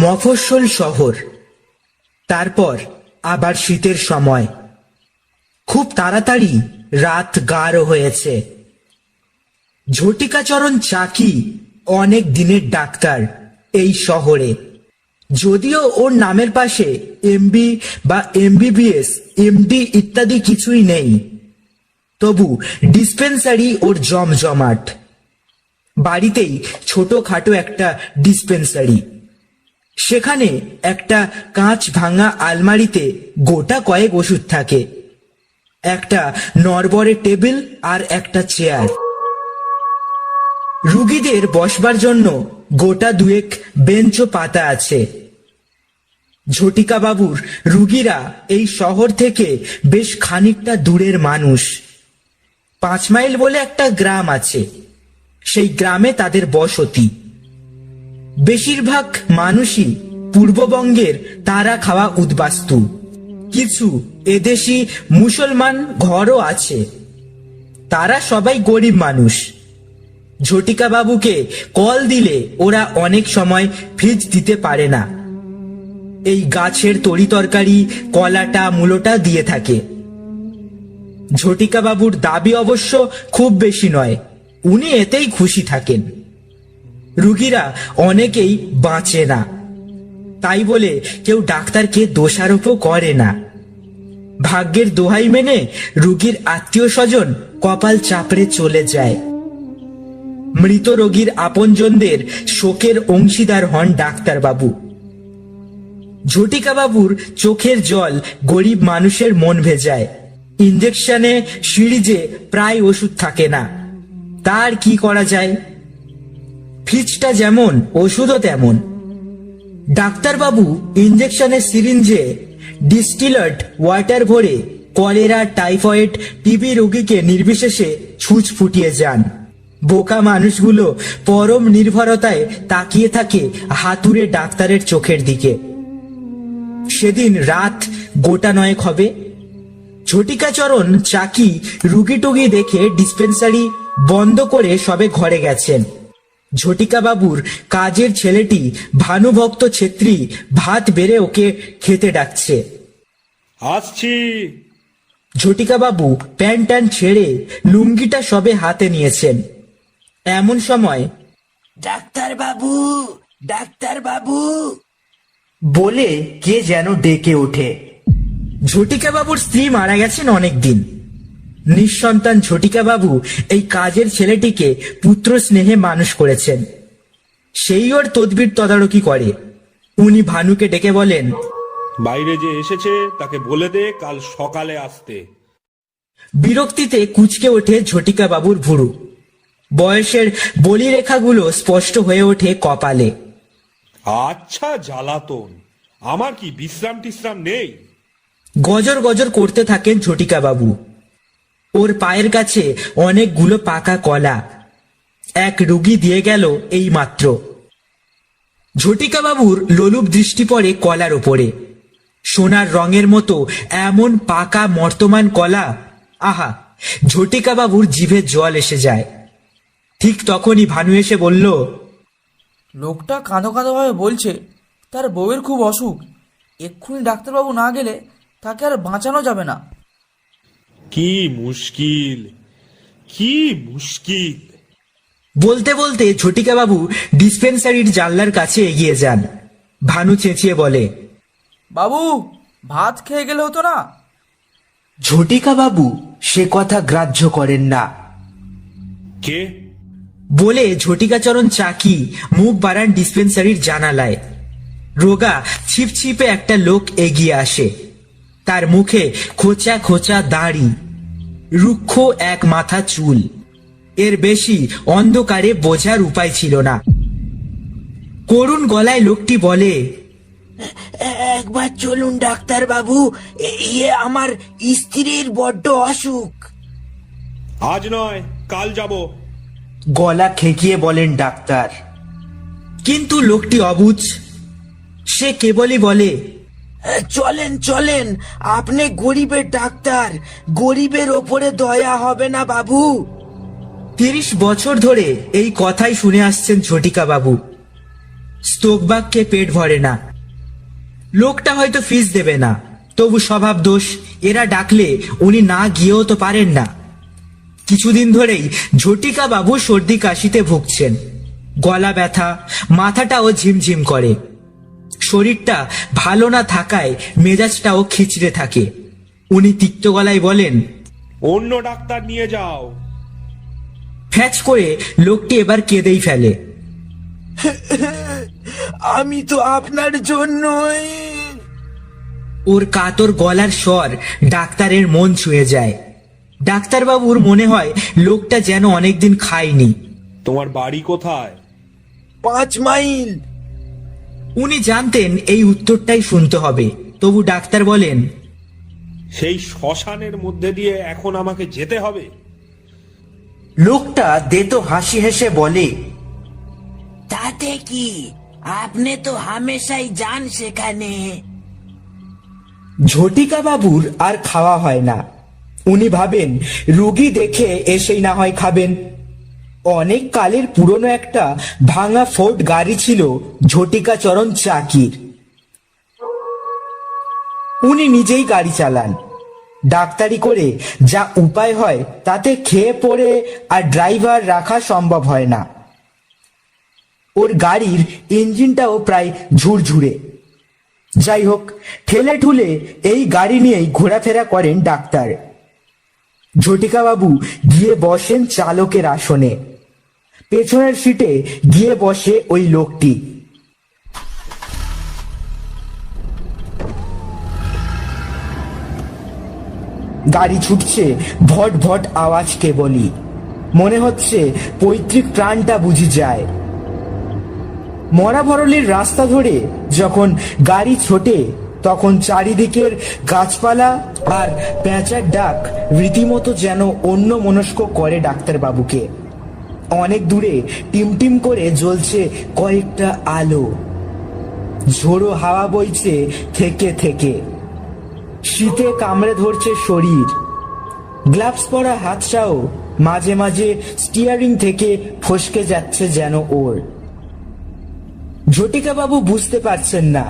মফস্বল শহর, তারপর আবার শীতের সময়। খুব তাড়াতাড়ি রাত গাঢ় হয়েছে। ঝটিকাচরণ চাকি অনেক দিনের ডাক্তার এই শহরে। যদিও ওর নামের পাশে এমবি বা এমবিবিএস, এমডি ইত্যাদি কিছুই নেই, তবু ডিসপেন্সারি ওর জমজমাট। বাড়িতেই ছোটখাটো একটা ডিসপেন্সারি। সেখানে একটা কাঁচ ভাঙা আলমারিতে গোটা কয়েক ওষুধ থাকে, একটা নড়বড়ে টেবিল আর একটা চেয়ার। রুগীদের বসবার জন্য গোটা দুয়েক বেঞ্চও পাতা আছে। ঝটিকা বাবুর রুগীরা এই শহর থেকে বেশ খানিকটা দূরের মানুষ। 5 মাইল বলে একটা গ্রাম আছে, সেই গ্রামে তাদের বসতি। বেশিরভাগ মানুষই পূর্ববঙ্গের তারা খাওয়া উদ্বাস্তু। কিছু এদেশি মুসলমান ঘরও আছে, তারা সবাই গরিব মানুষ। ঝটিকা বাবুকে কল দিলে ওরা অনেক সময় ফিজ দিতে পারে না। এই গাছের তরি তরকারি, কলাটা, মূলোটা দিয়ে থাকে। ঝটিকা বাবুর দাবি অবশ্য খুব বেশি নয়, উনি এতেই খুশি থাকেন। রুগীরা অনেকেই বাঁচে না, তাই বলে কেউ ডাক্তারকে দোষারোপও করে না। ভাগ্যের দোহাই মেনে রুগীর আত্মীয় স্বজন কপাল চাপড়ে চলে যায়। মৃত রোগীর আপনজনদের শোকের অংশীদার হন ডাক্তারবাবু। ঝটিকা বাবুর চোখের জল গরিব মানুষের মন ভেজায়। ইঞ্জেকশনে, সিরিজে প্রায় ওষুধ থাকে না, তার কি করা যায়? ফিজটা যেমন, ওষুধও তেমন। ডাক্তারবাবু ইঞ্জেকশনের সিরিঞ্জে ডিস্টিলড ওয়াটার ভরে কলেরা, টাইফয়েড, টিবি রোগীকে নির্বিশেষে ছুঁচ ফুটিয়ে যান। বোকা মানুষগুলো পরম নির্ভরতায় তাকিয়ে থাকে হাতুড়ে ডাক্তারের চোখের দিকে। সেদিন রাত গোটা 9 হবে। ঝটিকাচরণ চাকি রুগী টুগি দেখে ডিসপেন্সারি বন্ধ করে সবে ঘরে গেছেন। ঝটিকা বাবুর কাজের ছেলেটি ভানুভক্ত ছেত্রী ভাত বেড়ে ওকে খেতে ডাকছে। আসছি। ঝটিকা বাবু প্যান্ট ট্যান্ট ছেড়ে লুঙ্গিটা সবে হাতে নিয়েছেন। এমন সময় ডাক্তার বাবু, ডাক্তার বাবু বলে কে যেন ডেকে ওঠে। ঝটিকা বাবুর স্ত্রী মারা গেছেন অনেক দিন। নিঃসন্তান ঝটিকা বাবু এই কাজের ছেলেটিকে পুত্র স্নেহে মানুষ করেছেন। সেই ওর তদবির তদারকি করে। উনি ভানুকে ডেকে বলেন, বাইরে যে এসেছে তাকে বলে দে কাল সকালে আসতে। বিরক্তিতে কুঁচকে ওঠে ঝটিকা বাবুর ভুরু। বয়সের বলিরেখাগুলো স্পষ্ট হয়ে ওঠে কপালে। আচ্ছা জ্বালাতন, আমার কি বিশ্রাম টিশ্রাম নেই? গজর গজর করতে থাকেন ঝটিকা বাবু। ওর পায়ের কাছে অনেকগুলো পাকা কলা। এক রুগী দিয়ে গেল এই মাত্র। ঝটিকা বাবুর লোলুপ দৃষ্টি পড়ে কলার ওপরে। সোনার রঙের মতো এমন পাকা মর্তমান কলা, আহা! ঝটিকা বাবুর জিভে জল এসে যায়। ঠিক তখনই ভানু এসে বলল, লোকটা কাঁদো কাঁদো ভাবে বলছে তার বউয়ের খুব অসুখ, এক্ষুনি ডাক্তারবাবু না গেলে তাকে আর বাঁচানো যাবে না। কি মুশকিল, কি মুশকিল। বলতে বলতে ঝটিকা বাবু ডিসপেন্সারির জানলার কাছে এগিয়ে যান। ভানু চেঁচিয়ে বলে, বাবু, ভাত খেয়ে গেলে হতো না? ঝটিকা বাবু সে কথা গ্রাহ্য করেন না। কে? বলে ঝটিকাচরণ চাকি মুখ বাড়ান ডিসপেন্সারির জানালায়। রোগা ছিপছিপে একটা লোক এগিয়ে আসে। তার মুখে খোঁচা খোঁচা দাড়ি, রুক্ষ এক মাথা চুল। এর বেশি অন্ধকারে বোঝার উপায় ছিল না। করুণ গলায় লোকটি বলে, একবার চলুন ডাক্তার বাবু, আমার স্ত্রীর বড্ড অসুখ। আজ নয়, কাল যাব। গলা খেকিয়ে বলেন ডাক্তার। কিন্তু লোকটি অবুঝ। সে কেবলই বলে, চলেন চলেন, আপনি গরিবের ডাক্তার, গরিবের ওপরে দয়া হবে না বাবু। 30 বছর ধরে এই কথাই শুনে আসছেন ঝটিকা বাবু। স্তোকবাগকে পেট ভরে না। লোকটা হয়তো ফিস দেবে না, তবু স্বভাব দোষ, এরা ডাকলে উনি না গিয়েও তো পারেন না। কিছুদিন ধরেই ঝটিকা বাবু সর্দি কাশিতে ভুগছেন, গলা ব্যথা, মাথাটাও ঝিমঝিম করে। শরীরটা ভালো না থাকায় মেজাজটাও খিচড়ে থাকে। উনি তিক্ত গলায় বলেন, অন্য ডাক্তার নিয়ে যাও। ফ্যাচ করে লোকটি এবার কেঁদেই ফেলে। আমি তো আপনার জন্যই। ওর কাতর গলার স্বর ডাক্তারের মন ছুঁয়ে যায়। ডাক্তারবাবুর মনে হয় লোকটা যেন অনেকদিন খায়নি। তোমার বাড়ি কোথায়? 5 মাইল। উনি জানতেন এই উত্তরটাই শুনতে হবে, তবু ডাক্তার বলেন, সেই শ্মশানের মধ্যে দিয়ে এখন আমাকে যেতে হবে? লোকটা দেতো হাসি হেসে বলে, তাতে কি, আপনি তো হামেশাই যান সেখানে। ঝটিকা বাবুর আর খাওয়া হয় না। উনি ভাবেন রুগী দেখে এসেই না হয় খাবেন। অনেক কালের পুরনো একটা ভাঙা ফোর্ড গাড়ি ছিল ঝটিকা চরণ চাকির। উনি নিজেই গাড়ি চালান। ডাক্তারি করে যা উপায় হয় তাতে খেয়ে পড়ে আর ড্রাইভার রাখা সম্ভব হয় না। ওর গাড়ির ইঞ্জিনটাও প্রায় ঝুরঝুরে। যাই হোক, ঠেলে ঠুলে এই গাড়ি নিয়েই ঘোরাফেরা করেন ডাক্তার। ঝটিকা বাবু গিয়ে বসেন চালকের আসনে। পেছনের সিটে গিয়ে বসে ওই লোকটি। গাড়ি ছুটছে, ভট ভট আওয়াজ কেবলই। মনে হচ্ছে পৈতৃক প্রাণটা বুঝি যায়। মরা ভরলির রাস্তা ধরে যখন গাড়ি ছোটে, তখন চারিদিকের গাছপালা আর পেঁচার ডাক রীতিমতো যেন অন্য মনস্ক করে ডাক্তারবাবুকে। অনেক দূরে টিমটিম করে জ্বলছে কয়েকটা আলো। ঝোড়ো হাওয়া বইছে থেকে থেকে। শীতে কামড়ে ধরছে শরীর। গ্লাভস পরা হাতটাও মাঝে মাঝে স্টিয়ারিং থেকে ফসকে যাচ্ছে যেন ওর। ঝটিকা বাবু বুঝতে পারছেন না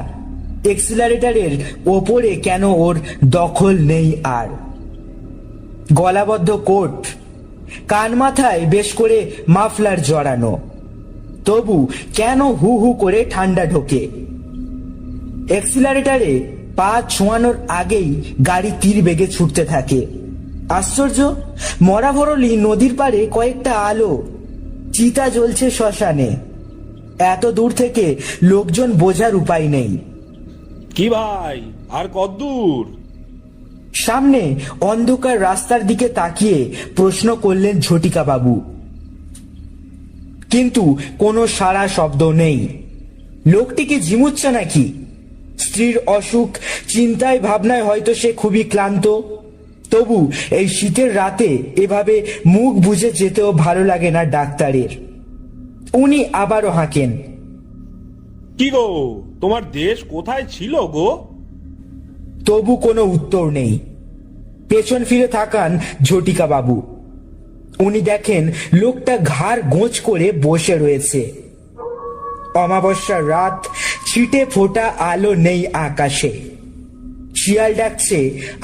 এক্সিলারেটরের ওপরে কেন ওর দখল নেই আর। গলাবদ্ধ কোট, কান মাথায় বেশ করে মাফলার জড়ানো, তবু কেন হু হু করে ঠান্ডা ঢোকে। এক্সিলারেটরে পা ছোঁয়ানোর আগেই গাড়ি তীর বেগে ছুটতে থাকে। আশ্চর্য, মরাভরলি নদীর পাড়ে কয়েকটা আলো, চিতা জ্বলছে শ্মশানে। এত দূর থেকে লোকজন বোঝার উপায় নেই। কি ভাই, আর কতদূর? সামনে অন্ধকার রাস্তার দিকে তাকিয়ে প্রশ্ন করলেন ঝটিকা বাবু। কিন্তু কোনো সাড়া শব্দ নেই। লোকটি কি ঝিমুচ্ছে নাকি? স্ত্রীর অসুখ, চিন্তায় ভাবনায় হয়তো সে খুবই ক্লান্ত। তবু এই শীতের রাতে এভাবে মুখ বুজে যেতেও ভালো লাগে না ডাক্তারের। উনি আবারও হাঁকেন। কি গো, তোমার দেশ কোথায় ছিল গো? তবু কোনো উত্তর নেই। পেছন ফিরে তাকান ঝটিকা বাবু। উনি দেখেন লোকটা ঘাড় গোঁজ করে বসে রয়েছে। অমাবস্যার রাত, ছিটে ফোটা আলো নেই আকাশে। শিয়াল ডাকছে,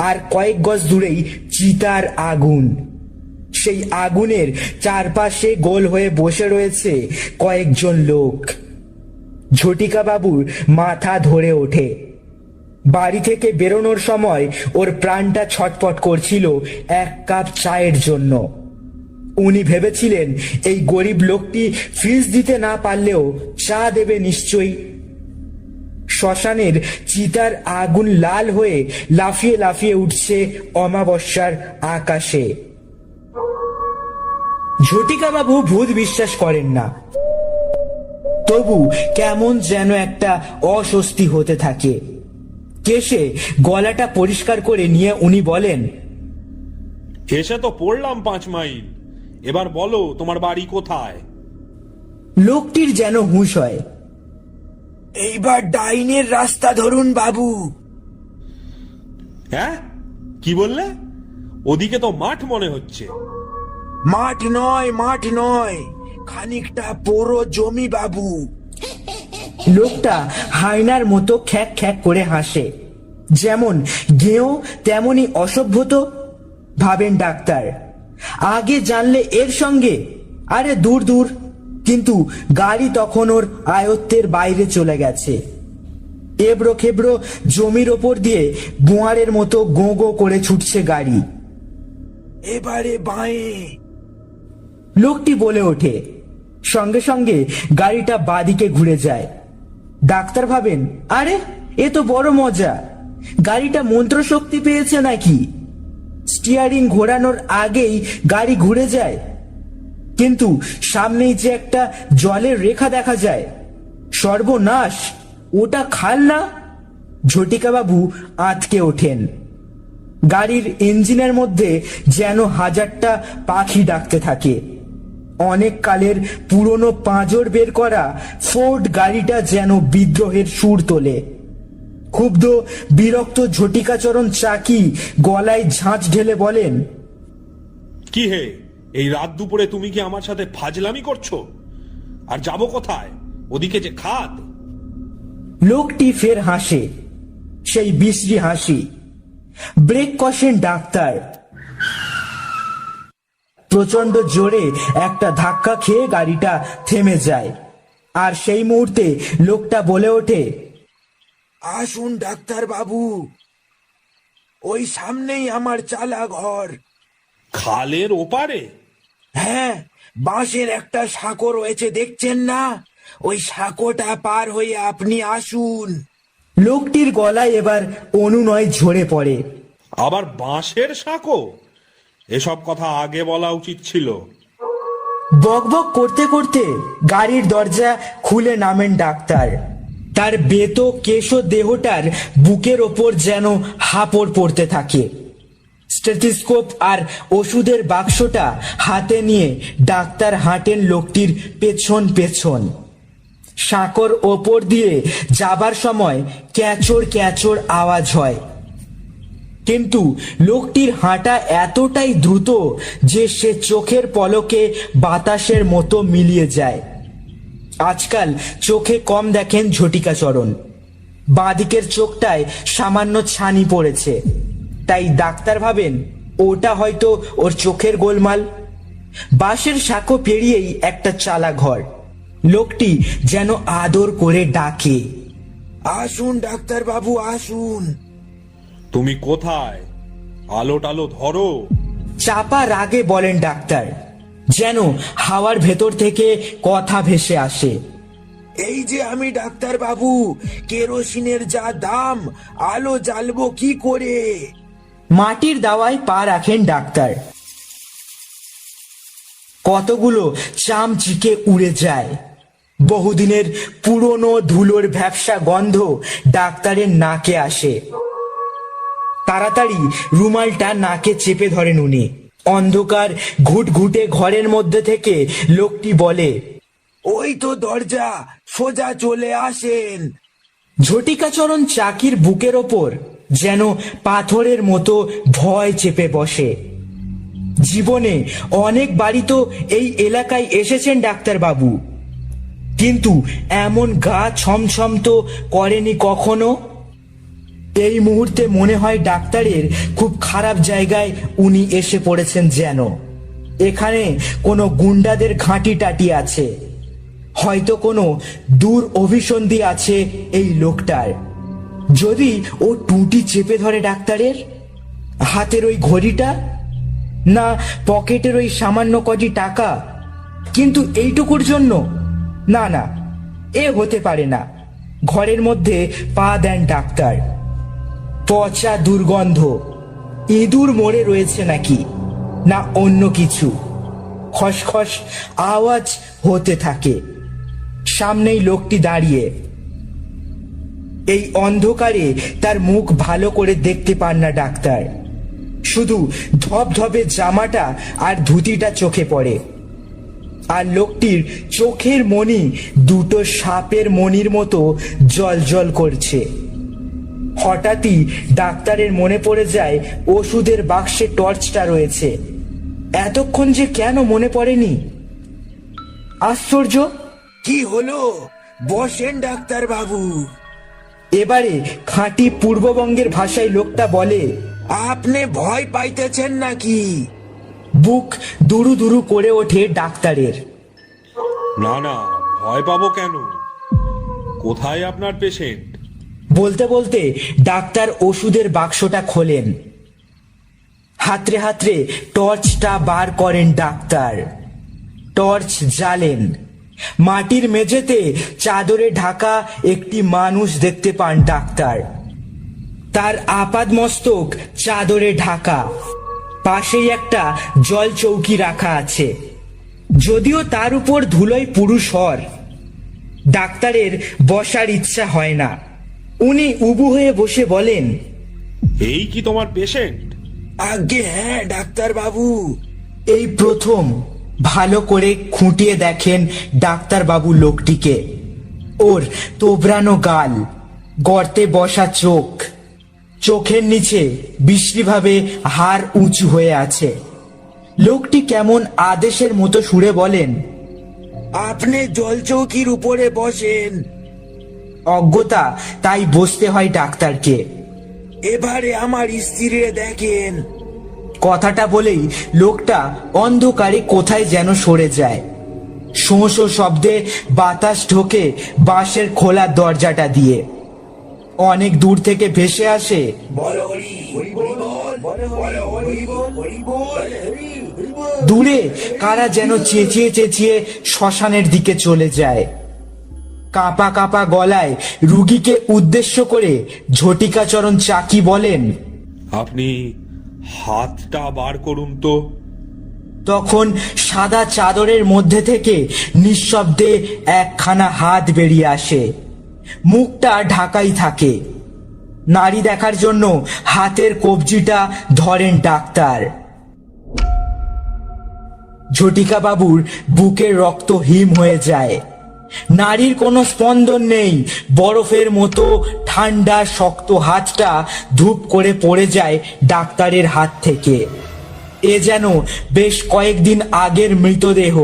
আর কয়েক গজ দূরেই চিতার আগুন। সেই আগুনের চারপাশে গোল হয়ে বসে রয়েছে কয়েকজন লোক। ঝটিকা বাবুর মাথা ধরে ওঠে। বাড়ি থেকে বেরোনোর সময় ওর প্রাণটা ছটপট করছিল এক কাপ চায়ের জন্য। উনি ভেবেছিলেন এই গরিব লোকটি ফিস দিতে না পারলেও চা দেবে নিশ্চয়ই। শ্মশানের চিতার আগুন লাল হয়ে লাফিয়ে লাফিয়ে উঠছে অমাবস্যার আকাশে। ঝটিকা বাবু ভূত বিশ্বাস করেন না, তবু কেমন যেন একটা অস্বস্তি হতে থাকে। কেশে গলাটা পরিষ্কার করে নিয়ে উনি বলেন, এসে তো পড়লাম 5 মাইল। এবার বলো, তোমার বাড়ি কোথায়? লোকটির যেন হুঁশ হয়। এইবার ডাইনের রাস্তা ধরুন বাবু। হ্যাঁ, কি বললে? ওদিকে তো মাঠ মনে হচ্ছে। মাঠ নয়, মাঠ নয়, খানিকটা পুরো জমি বাবু। লোকটা হায়নার মতো খ্যাক খ্যাক করে হাসে, যেমন গেঁয়ো তেমনি অসভ্য তো, ভাবেন ডাক্তার। আগে জানলে এর সঙ্গে, আরে দূর দূর। কিন্তু গাড়ি তখন ওর আয়ত্তের বাইরে চলে গেছে। এবড়ো খেবড়ো জমির ওপর দিয়ে গোয়ারের মতো গো গো করে ছুটছে গাড়ি। এবারে বাঁয়ে। লোকটি বলে ওঠে। সঙ্গে সঙ্গে গাড়িটা বাঁদিকে ঘুরে যায়। ডাক্তার ভাবেন, আরে এ তো বড় মজা, গাড়িটা মন্ত্র শক্তি পেয়েছে নাকি? স্টিয়ারিং ঘোরানোর আগেই গাড়ি ঘুরে যায়। কিন্তু সামনেই যে একটা জলের রেখা দেখা যায়। সর্বনাশ, ওটা খাল না? ঝটিকা বাবু আটকে ওঠেন। গাড়ির ইঞ্জিনের মধ্যে যেন হাজারটা পাখি ডাকতে থাকে। অনেক কালের পুরনো পাঁজর বের করা ফোর্ড গাড়িটা যেন বিদ্রোহের সুর তোলে। ক্ষুব্ধ বিরক্ত ঝটিকাচরণ চাকি গলায় ঝাঁঝ ঢেলে বলেন, কি হে, এই রাত দুপুরে তুমি কি আমার সাথে ফাজলামি করছো? আর যাব কোথায়? ওদিকে যে খাদ। লোকটি ফের হাসে, সেই বিশ্রী হাসি। ব্রেক কষেন ডাক্তার। প্রচন্ড জোরে একটা ধাক্কা খেয়ে গাড়িটা থেমে যায়। আর সেই মুহূর্তে লোকটা বলে ওঠে, আসুন ডাক্তার বাবু, ওই সামনেই আমার চালা ঘর। খালের ওপারে? হ্যাঁ, বাঁশের একটা সাঁকো রয়েছে, দেখছেন না? ওই সাঁকোটা পার হয়ে আপনি আসুন। লোকটির গলায় এবার অনুনয় ঝরে পড়ে। আবার বাঁশের সাঁকো? এসব কথা আগে বলা উচিত ছিল। বকবক করতে করতে গাড়ির দরজা খুলে নামেন ডাক্তার। তার বেতো কেশো দেহটার বুকের ওপর যেন হাঁপড় পড়তে থাকে। স্টেথিস্কোপ আর ওষুধের বাক্সটা হাতে নিয়ে ডাক্তার হাঁটেন লোকটির পেছন পেছন। সাঁকোর ওপর দিয়ে যাবার সময় ক্যাচড় ক্যাচড় আওয়াজ হয়। কিন্তু লোকটির হাঁটা এতটাই দ্রুত যে সে চোখের পলকে বাতাসের মতো মিলিয়ে যায়। আজকাল চোখে কম দেখেন ঝটিকাচরণ। বাঁদিকের চোখটায় সামান্য ছানি পড়েছে, তাই ডাক্তার ভাবেন ওটা হয়তো ওর চোখের গোলমাল। বাঁশের সাঁকো পেরিয়েই একটা চালা ঘর। লোকটি যেন আদর করে ডাকে, আসুন ডাক্তার বাবু, আসুন। তুমি কোথায়? আলো টালো ধরো। চাপা রাগে বলেন ডাক্তার, যেন হাওয়ার ভেতর থেকে কথা ভেসে আসে। এই যে আমি ডাক্তার বাবু, কেরোসিনের যা দাম, আলো জ্বালবো কি করে? মাটির দাওয়ায় পা রাখেন ডাক্তার। কতগুলো চামচিকে উড়ে যায়। বহুদিনের পুরনো ধুলোর ভ্যাপসা গন্ধ ডাক্তারের নাকে আসে। তাড়াতাড়ি রুমালটা নাকে চেপে ধরেন উনি। অন্ধকার ঘুটঘুটে ঘরের মধ্যে থেকে লোকটি বলে, ওই তো দরজা, সোজা চলে আসেন। ঝটিকাচরণ চাকির বুকের ওপর যেন পাথরের মতো ভয় চেপে বসে। জীবনে অনেক বাড়ি তো এই এলাকায় এসেছেন ডাক্তার বাবু, কিন্তু এমন গা ছমছম তো করেনি কখনো। এই মুহূর্তে মনে হয় ডাক্তারের খুব খারাপ জায়গায় উনি এসে পড়েছেন। যেন এখানে কোনো গুন্ডাদের ঘাঁটি টাটি আছে, হয়তো কোনো দূর অভিসন্ধি আছে এই লোকটার। যদি ও টুটি চেপে ধরে ডাক্তারের হাতের ওই ঘড়িটা, না পকেটের ওই সামান্য কটি টাকা, কিন্তু এইটুকুর জন্য না, না, এ হতে পারে না। ঘরের মধ্যে পা দেন ডাক্তার। পচা দুর্গন্ধ, ইঁদুর মরে রয়েছে নাকি না অন্য কিছু। খসখস আওয়াজ হতে থাকে। সামনেই লোকটি দাঁড়িয়ে। এই অন্ধকারে তার মুখ ভালো করে দেখতে পান না ডাক্তার। শুধু ধবধবে জামাটা আর ধুতিটা চোখে পড়ে। আর লোকটির চোখের মণি দুটো সাপের মণির মতো জল করছে। হঠাৎই ডাক্তারের মনে পড়ে যায় ওষুধের বাক্সে টর্চটা রয়েছে। এতক্ষণ যে কেন মনে পড়েনি? আশ্চর্য! কি হলো? বসেন ডাক্তার বাবু। এবারে খাঁটি পূর্ববঙ্গের ভাষায় লোকটা বলে, আপনি ভয় পাইতেছেন নাকি? বুক দুরু দুরু করে ওঠে ডাক্তারের। না না, ভয় পাবো কেন? কোথায় আপনার পেশেন্ট? বলতে বলতে ডাক্তার ওষুধের বাক্সটা খোলেন। হাতড়ে হাতড়ে টর্চটা বার করেন ডাক্তার। টর্চ জ্বালেন। মাটির মেঝেতে চাদরে ঢাকা একটি মানুষ দেখতে পান ডাক্তার। তার আপাদ মস্তক চাদরে ঢাকা। পাশেই একটা জল চৌকি রাখা আছে, যদিও তার উপর ধুলোয় পুরুষর। ডাক্তারের বসার ইচ্ছা হয় না। উনি উবু হয়ে বসে বলেন, এই কি তোমার পেশেন্ট? আগে হ্যাঁ ডাক্তার বাবু। এই প্রথম ভালো করে খুঁটিয়ে দেখেন ডাক্তার বাবু লোকটিকে। ওর তোবড়ানো গাল, গর্তে বসা চোখ, চোখের নিচে বিশ্রীভাবে হাড় উঁচু হয়ে আছে। লোকটি কেমন আদেশের মতো সুরে বলেন, আপনি জলচৌকির উপরে বসেন। অজ্ঞতা তাই বসতে হয় ডাক্তারকে। এবারে আমার স্ত্রীরে দেখেন। কথাটা বলেই লোকটা অন্ধকারে কোথায় যেন সরে যায়। শোঁ শোঁ শব্দে বাতাস ঢোকে বাঁশের খোলা দরজাটা দিয়ে। অনেক দূর থেকে ভেসে আসে, দূরে কারা যেন চেঁচিয়ে চেঁচিয়ে শ্মশানের দিকে চলে যায়। কাঁপা কাঁপা গলায় রুগীকে উদ্দেশ্য করে ঝটিকাচরণ চাকি বলেন, আপনি হাতটা বার করুন তো। তখন সাদা চাদরের মধ্যে থেকে নিঃশব্দে একখানা হাত বেরিয়ে আসে। মুখটা ঢাকাই থাকে। নারী দেখার জন্য হাতের কবজিটা ধরেন ডাক্তার। ঝটিকা বাবুর বুকের রক্ত হিম হয়ে যায়। নারীর কোনো স্পন্দন নেই। বরফের মতো ঠান্ডা শক্ত হাতটা ধূপ করে পড়ে যায় ডাক্তারের হাত থেকে। এ যেন বেশ কয়েকদিন আগের মৃতদেহ।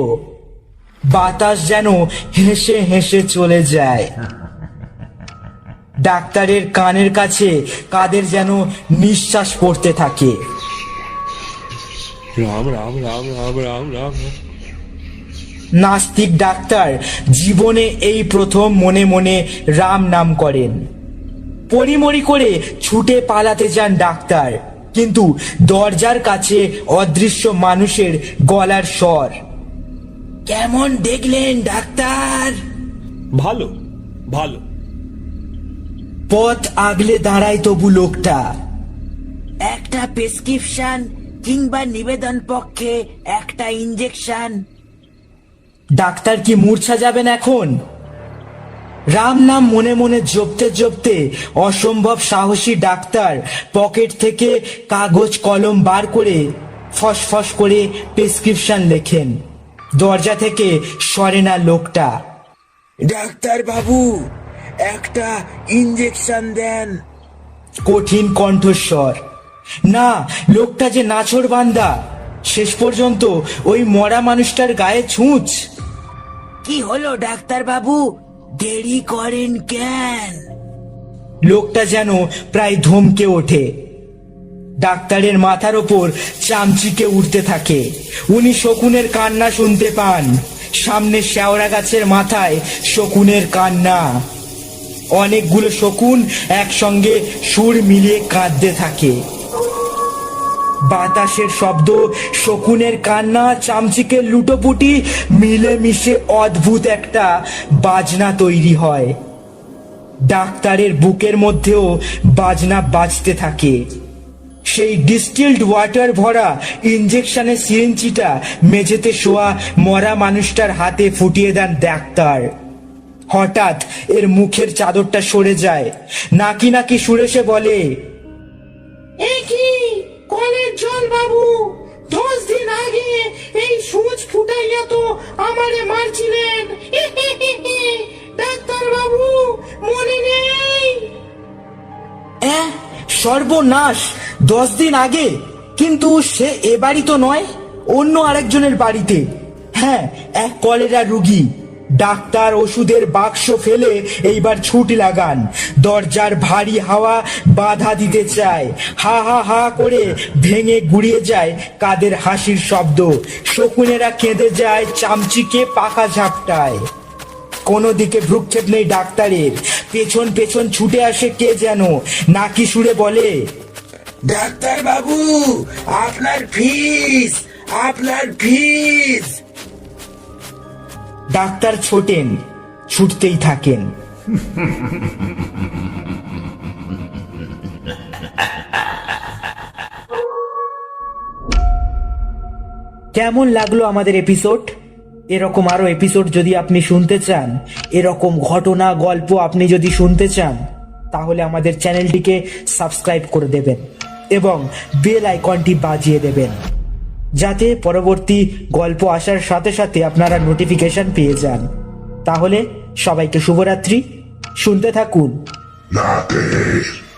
বাতাস যেন হেসে হেসে চলে যায়। ডাক্তারের কানের কাছে কাদের যেন নিঃশ্বাস পড়তে থাকে। রাম রাম রাম রাম রাম রাম। নাস্তিক ডাক্তার জীবনে এই প্রথম মনে মনে রাম নাম করেন। পরিমরি করে ছুটে পালাতে যান ডাক্তার, কিন্তু দরজার কাছে অদৃশ্য মানুষের গলার স্বর। কেমন দেখলেন ডাক্তার? ভালো ভালো। পথ আগলে দাঁড়ায় তবু লোকটা। একটা প্রেসক্রিপশন কিংবা নিবেদন পক্ষে একটা ইনজেকশন। ডাক্তার কি মূর্ছা যাবেন এখন? রাম নাম মনে মনে জপতে জপতে অসম্ভব সাহসী ডাক্তার পকেট থেকে কাগজ কলম বার করে ফসফস করে প্রেসক্রিপশন লেখেন। দরজা থেকে সরে না লোকটা। ডাক্তার বাবু, একটা ইনজেকশন দেন। কঠিন কণ্ঠস্বর। না, লোকটা যে নাছোড়বান্দা। শেষ পর্যন্ত ওই মরা মানুষটার গায়ে ছুঁচ। কি হলো ডাক্তার বাবু, দেরি করেন কেন? লোকটা যেন প্রায় ধমকে ওঠে। ডাক্তারের মাথার ওপর চামচিকে উঠতে থাকে। উনি শকুনের কান্না শুনতে পান। সামনে শেওড়া গাছের মাথায় শকুনের কান্না। অনেকগুলো শকুন একসঙ্গে সুর মিলিয়ে কাঁদতে থাকে। বাতাসের শব্দ, শকুনের কান্না, চামচিকের লুটোপুটি মিলে মিশে অদ্ভুত একটা বাজনা তৈরি হয়। ডাক্তারের বুকের মধ্যেও বাজনা বাজতে থাকে। সেই ডিস্টিলড ওয়াটার ভরা ইনজেকশনের সিরিঞ্জিটা মেঝেতে শোয়া মরা মানুষটার হাতে ফুটিয়ে দেন ডাক্তার। হঠাৎ এর মুখের চাদরটা সরে যায়। নাকি নাকি সুরে সে বলে, একই কলের জল বাবু, 10 দিন আগে এই সুচ ফুটাইয়া তো আমারে মারছিলেন। ডাক্তার বাবু, মনে নেই? সর্বনাশ! 10 দিন আগে? কিন্তু সে এ বাড়ি তো নয়, অন্য আরেকজনের বাড়িতে। হ্যাঁ, এক কলেরা রুগী। ডাক্তার ওষুধের বাক্স ফেলে এইবার ছুট লাগান। দরজার ভারী হাওয়া বাধা দিতে চায়। হা হা হা করে ভেঙে গুড়িয়ে যায় কাদের হাসির শব্দ। শকুনেরা কেঁদে যায় চামচিকে পাকা ঝাপটায়। কোনো দিকে ভ্রুক্ষেপ নেই ডাক্তারের। পেছন পেছন ছুটে আসে কে যেন, নাকি সুরে বলে, ডাক্তার বাবু, আপনার ফিস, আপনার ফিস। ডাক্তার ছোটেন, ছুটতেই থাকেন। কেমন লাগলো আমাদের এপিসোড? এরকম আরো এপিসোড যদি আপনি শুনতে চান, এরকম ঘটনা গল্প আপনি যদি শুনতে চান, তাহলে আমাদের চ্যানেলটিকে সাবস্ক্রাইব করে দেবেন এবং বেল আইকনটি বাজিয়ে দেবেন, যাতে পরবর্তী গল্প আসার সাথে সাথে আপনারা নোটিফিকেশন পেয়ে যান। তাহলে সবাইকে শুভরাত্রি, শুনতে থাকুন। Nothing.